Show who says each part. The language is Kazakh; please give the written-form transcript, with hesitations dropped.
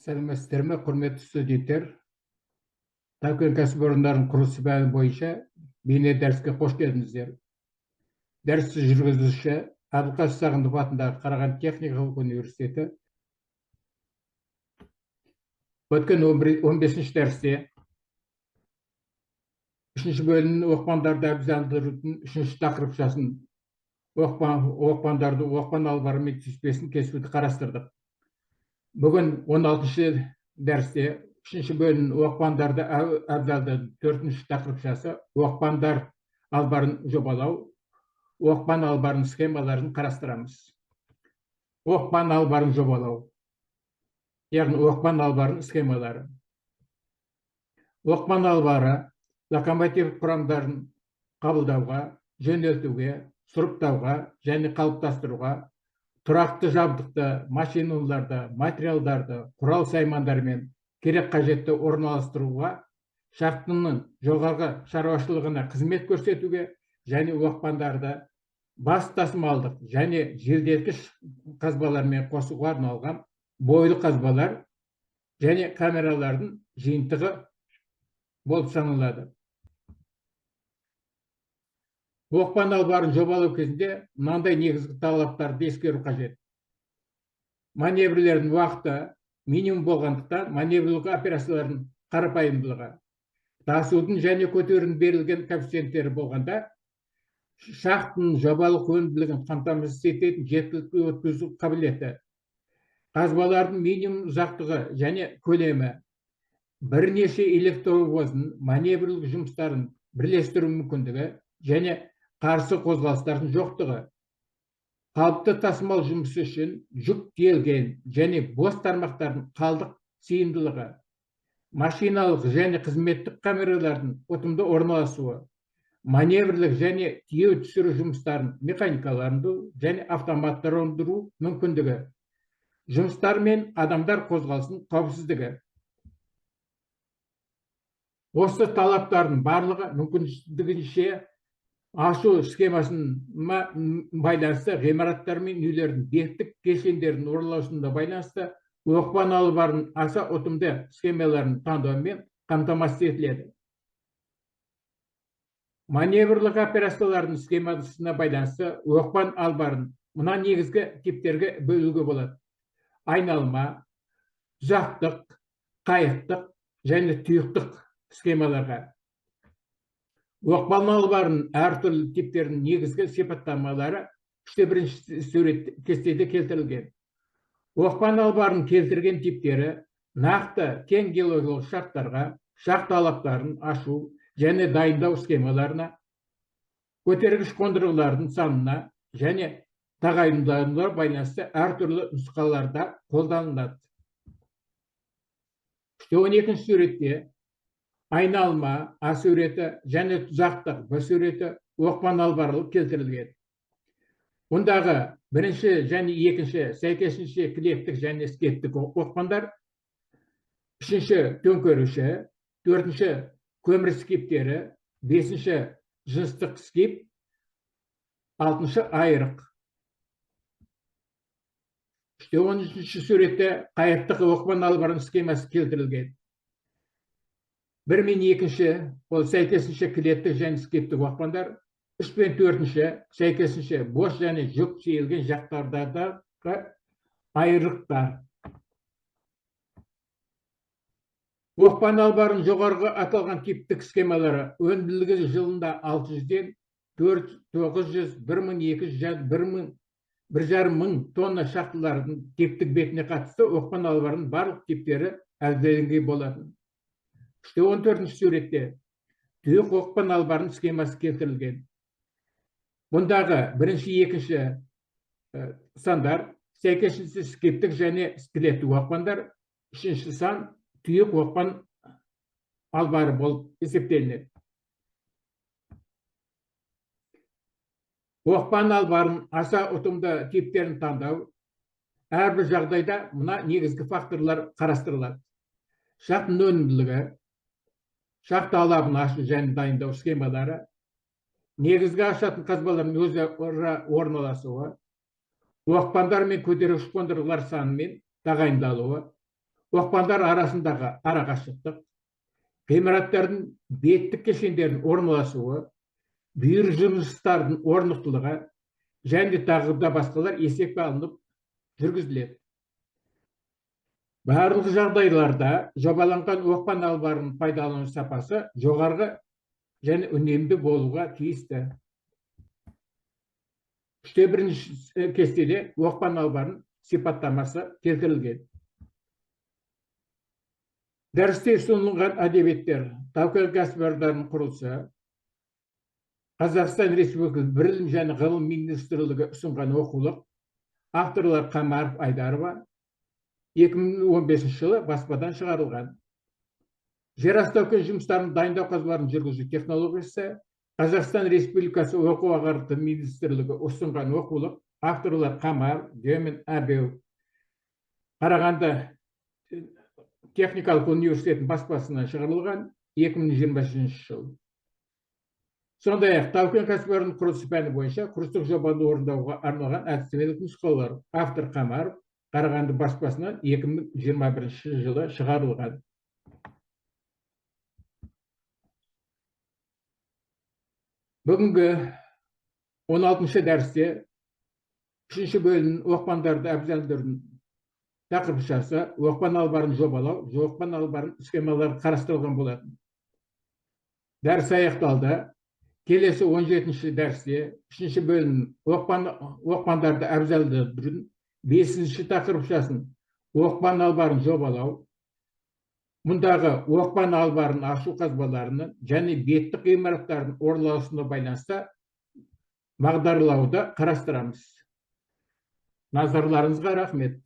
Speaker 1: Сәлеметсіздер ме, құрметті студенттер? Тау-Кен кәсіпорындарын құрылысы пәні бойынша бейне дәріске қош келдіңіздер. Дәрісті жүргізуші Әбілқас Сағындық атындағы Қарағанды техникалық университеті. Өткен 15-ші дәрісте 3-ші бөлімнің оқпандарды әбзалдырудың 3-ші тақырыпшасын оқпан албары мен түспесін кесуді қарастырдық. Бүгін 16-ші дәрісте 3-ші бөлімнің оқпандарды әбзалдырудың 4-ші тақырыпшасы оқпандар албарын жобалау, оқпан албарын схемаларын қарастырамыз. Оқпан албарын жобалау, яғни оқпан албарын схемалары. Оқпан албары локомотив құрамдарын қабылдауға, жөнелтуге, сұрыптауға және қалыптастыруға, тұрақты жабдықты машиналарды, материалдарды, құрал саймандармен керек қажетті орналастыруға, шахтаның жоғарғы шаруашылығына қызмет көрсетуге және оқпандарды бас тасымалдық және желдеткіш қазбалармен қосуға арналған бойлы қазбалар және камералардың жиынтығы болып саналады. Оқпан албарын жобалау кезінде мынандай негізгі талаптарды ескеру қажет. Маневрлердің уақыты минимум болғандықтан маневрлік операциялардың қарапайымдылығы, тасудың және көтерудің берілген коэффициенттері болғанда, шахтының жобалық өнімділігін қамтамасыз ететін жеткілікті өткізу қабілеті, қазбалардың минимум ұзақтығы және көлемі, бірнеше электровоздың маневрлік жұмыстарын бірлестіру мүмкіндігі және қарсы қозғалыстардың жоқтығы, қалыпты тасымал жұмысы үшін жүк тиелген және бос тармақтардың қалдық сыйымдылығы, машиналық және қызметтік камералардың ұтымды орналасуы, маневрлік және тиеу түсіру жұмыстарын механикаландыру және автоматтандыру мүмкіндігі, жұмыстар мен адамдар қозғалысының қауіпсіздігі. Осы талаптардың барлығы мүмкіндігінше ашу схемасына байланысты ғимараттар мен үйлердің беттік кешендердің орналасуына байланысты оқпан албарын аса ұтымды схемаларын таңдаумен қамтамасыз етіледі. Маневрлік операциялардың схемасына байланысты оқпан албарын мына негізгі типтерге бөлуге болады: айналма, ұзақтық, қайықтық және тұйықтық схемаларға. Оқпан албарын әртүрлі типтердің негізгі сипаттамалары 1-ші сурет кестеде келтірілген. Оқпан албарын келтірген типтері нақты кең геологиялық шахтарға, шахт алаптарын ашу және дайындау схемаларына, көтергіш қондырғылардың санына және тағайындалуына байланысты әртүрлі нұсқаларда қолданылады. 12-ші суретте айналма А суреті және ұзақтық Б суреті оқпан албары келтірілген. Ондағы 1-ші және 2-ші сәйкесінше кілеттік және скеттік оқпандар, 3-ші төңкеруші, 4-ші көмір скиптері, 5-ші жыныстық скип, 6-ші айрық. 13-ші суретте қайықтық оқпан албарының схемасы келтірілген. 1 мен 2-ші ол сәйкесінше кілеттік және скиптік оқпандар, 3 пен 4-ші сәйкесінше бос және жүк тиелген жақтардағы айрықтар. Оқпан албарын жоғарғы аталған типтік схемалары өнімділігі жылында 600-ден 900, 1200 және 1,5 мың тонна шахталардың типтік бетіне қатысты оқпан албарының барлық типтері әзірленген болатын. 14-ші суретте тұйық оқпан албарының схемасы келтірілген. Бұндағы 1-ші, 2-ші сандар сәйкесінше скиптік және скелеттік оқпандар, 3-ші сан тұйық оқпан албары болып есептелінеді. Оқпан албарын аса ұтымды типтерін таңдау әрбір жағдайда мына негізгі факторлар қарастырылады: шахтың өнімділігі, шахта алабын ашу және дайындау схемалары, негізгі ашатын қазбалардың өзі орналасуы, оқпандар мен көтергіш қондырғылар саны мен тағайындалуы, оқпандар арасындағы арақашықтық, ғимараттардың беттік кешендердің орналасуы, бүйір жұмыстардың орнықтылығы және тағы да басқалар есепке алынып жүргізіледі. Барлық жағдайларда жобаланған оқпан албарын пайдалану сапасы жоғарғы және үнемді болуға тиісті. 3-1 кестеде оқпан албарын сипаттамасы келтірілген. Дәрісте ұсынылған әдебиеттер: тау-кен кәсіпорындарының құрылысы, Қазақстан Республикасы Білім және ғылым министрлігі ұсынған оқулық, авторлар Қамаров, Айдарова, 2015 жылы баспадан шығарылған. Жер асты кен жұмыстарын дайындау қазбаларын жүргізу технологиясы, Қазақстан Республикасы оқу ағарту министрлігі ұсынған оқулық, авторлар Қамаров, Гемен, Әбеу, Қарағанды техникалық университетінің баспасынан шығарылған 2025 жыл. Сондай-ақ тау-кен кәсіпорынының құрылысы пәні бойынша курстық жобаны орындауға арналған әдістемелік нұсқаулар, автор Қамаров, Қарағанды баспасынан 2021 жылы шығарылған. Бүгінгі 16-шы дәрісте 3-ші бөлім оқпандарды әбзелдердің тақырыпшасы оқпан албарын жобалау, оқпан албарын схемалары қарастырылған болатын. Дәріс аяқталды. Келесі 17-ші дәрісте 3-ші бөлім оқпандарды әбзелдердің 5-ші тақырыпшасын оқпан албарын жобалау, мұндағы оқпан албарын ашу қазбаларының және беттік ғимараттардың орналасуына байланысты бағдарлауды қарастырамыз. Назарларыңызға рахмет.